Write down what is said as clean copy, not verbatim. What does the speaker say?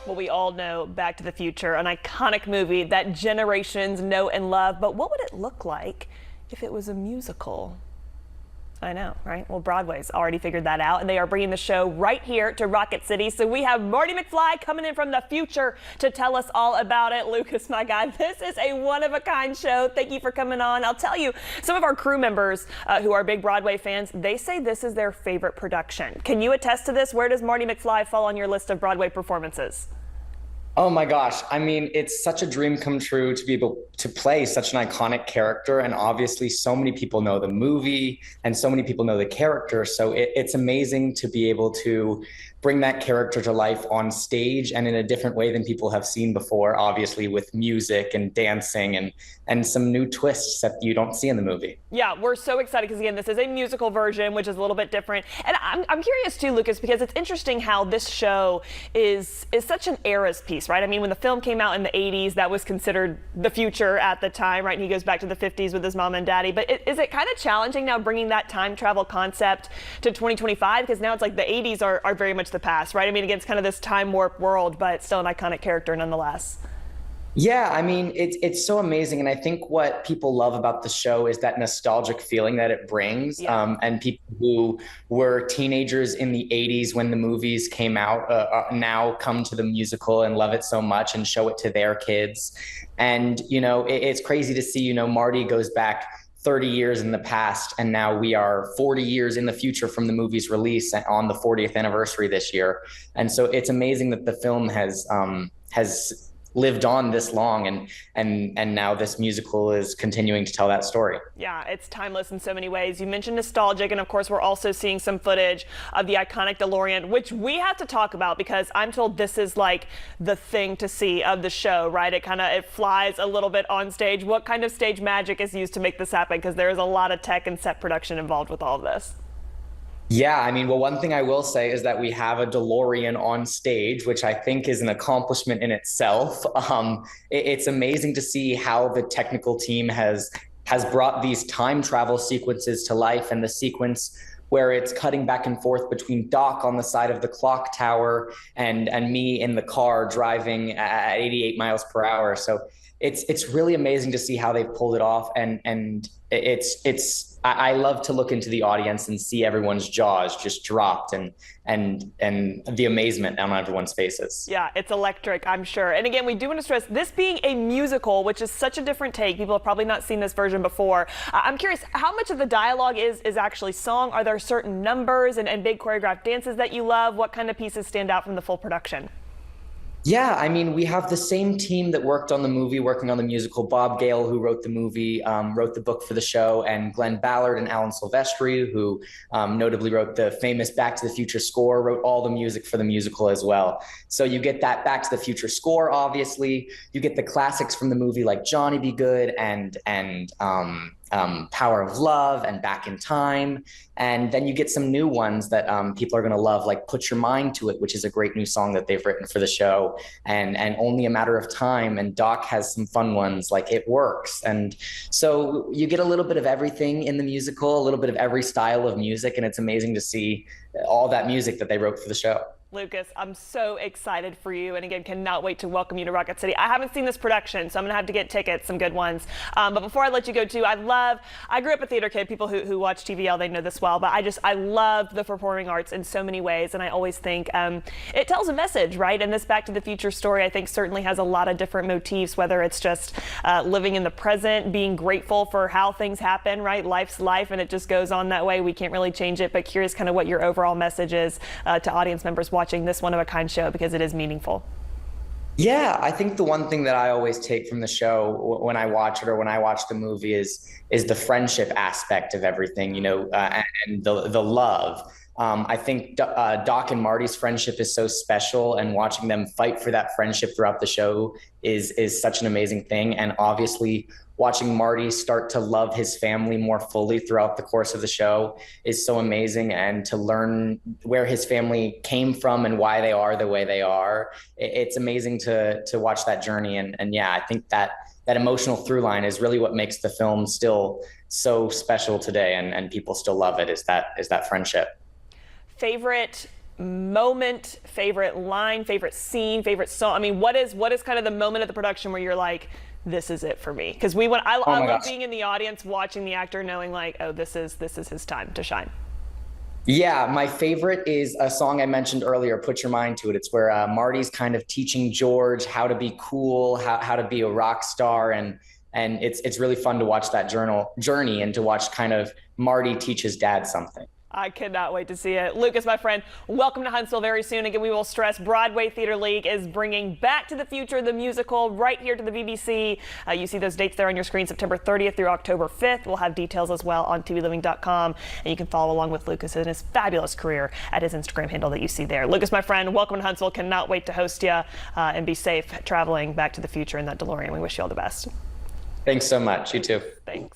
Well, we all know Back to the Future, an iconic movie that generations know and love. But what would it look like if it was a musical? I know, right? Well, Broadway's already figured that out, and they are bringing the show right here to Rocket City. So we have Marty McFly coming in from the future to tell us all about it. Lucas, my guy, this is a one-of-a-kind show. Thank you for coming on. I'll tell you, some of our crew members who are big Broadway fans, they say this is their favorite production. Can you attest to this? Where does Marty McFly fall on your list of Broadway performances? Oh my gosh. I mean, it's such a dream come true to be able to play such an iconic character. And obviously, so many people know the movie and so many people know the character. So it's amazing to be able to bring that character to life on stage and in a different way than people have seen before, obviously, with music and dancing and some new twists that you don't see in the movie. Yeah, we're so excited because, again, this is a musical version, which is a little bit different. And I'm curious, too, Lucas, because it's interesting how this show is such an era's piece, right? I mean, when the film came out in the 80s, that was considered the future at the time, right? And he goes back to the 50s with his mom and daddy. But is it kind of challenging now bringing that time travel concept to 2025? Because now it's like the 80s are very much the past, right? I mean, again, it's kind of this time warp world, but still an iconic character nonetheless. Yeah, I mean, it's so amazing. And I think what people love about the show is that nostalgic feeling that it brings. Yeah. And people who were teenagers in the 80s when the movies came out now come to the musical and love it so much and show it to their kids. And, it's crazy to see, Marty goes back 30 years in the past, and now we are 40 years in the future from the movie's release on the 40th anniversary this year. And so it's amazing that the film has lived on this long, and now this musical is continuing to tell that story. Yeah, it's timeless in so many ways. You mentioned nostalgic, and of course we're also seeing some footage of the iconic DeLorean, which we have to talk about because I'm told this is like the thing to see of the show, right? It flies a little bit on stage. What kind of stage magic is used to make this happen? Because there is a lot of tech and set production involved with all of this. Yeah, I mean, well, one thing I will say is that we have a DeLorean on stage, which I think is an accomplishment in itself. It's amazing to see how the technical team has brought these time travel sequences to life, and the sequence where it's cutting back and forth between Doc on the side of the clock tower and me in the car driving at 88 miles per hour. So it's really amazing to see how they've pulled it off, and I love to look into the audience and see everyone's jaws just dropped and the amazement on everyone's faces. Yeah, it's electric, I'm sure. And again, we do want to stress this being a musical, which is such a different take. People have probably not seen this version before. I'm curious, how much of the dialogue is actually song? Are there certain numbers and big choreographed dances that you love? What kind of pieces stand out from the full production? Yeah, I mean, we have the same team that worked on the movie, working on the musical. Bob Gale, who wrote the movie, wrote the book for the show, and Glenn Ballard and Alan Silvestri, who notably wrote the famous Back to the Future score, wrote all the music for the musical as well. So you get that Back to the Future score, obviously. You get the classics from the movie like Johnny Be Good and Power of Love and Back in Time. And then you get some new ones that people are going to love, like Put Your Mind to It, which is a great new song that they've written for the show, and Only a Matter of Time. And Doc has some fun ones like It Works. And so you get a little bit of everything in the musical, a little bit of every style of music. And it's amazing to see all that music that they wrote for the show. Lucas, I'm so excited for you, and again, cannot wait to welcome you to Rocket City. I haven't seen this production, so I'm gonna have to get tickets, some good ones. But before I let you go too, I grew up a theater kid. People who watch TVL, they know this well, but I love the performing arts in so many ways, and I always think it tells a message, right? And this Back to the Future story, I think, certainly has a lot of different motifs, whether it's just living in the present, being grateful for how things happen, right? Life's life, and it just goes on that way. We can't really change it, but curious kind of what your overall message is to audience members watching this one-of-a-kind show, because it is meaningful. Yeah, I think the one thing that I always take from the show when I watch it or when I watch the movie is the friendship aspect of everything, and the love. I think Doc and Marty's friendship is so special, and watching them fight for that friendship throughout the show is such an amazing thing. And obviously, watching Marty start to love his family more fully throughout the course of the show is so amazing. And to learn where his family came from and why they are the way they are, it's amazing to watch that journey. And yeah, I think that emotional through line is really what makes the film still so special today, and people still love it, is that friendship. Favorite moment, favorite line, favorite scene, favorite song? I mean, what is kind of the moment of the production where you're like, this is it for me? Because I love gosh. being in the audience, watching the actor, knowing like, oh, this is his time to shine. Yeah, my favorite is a song I mentioned earlier, Put Your Mind to It. It's where Marty's kind of teaching George how to be cool, how to be a rock star. And it's really fun to watch that journey and to watch kind of Marty teach his dad something. I cannot wait to see it. Lucas, my friend, welcome to Huntsville very soon. Again, we will stress Broadway Theater League is bringing Back to the Future, the musical, right here to the BBC. You see those dates there on your screen, September 30th through October 5th. We'll have details as well on tvliving.com. And you can follow along with Lucas in his fabulous career at his Instagram handle that you see there. Lucas, my friend, welcome to Huntsville. Cannot wait to host you and be safe traveling back to the future in that DeLorean. We wish you all the best. Thanks so much. You too. Thanks.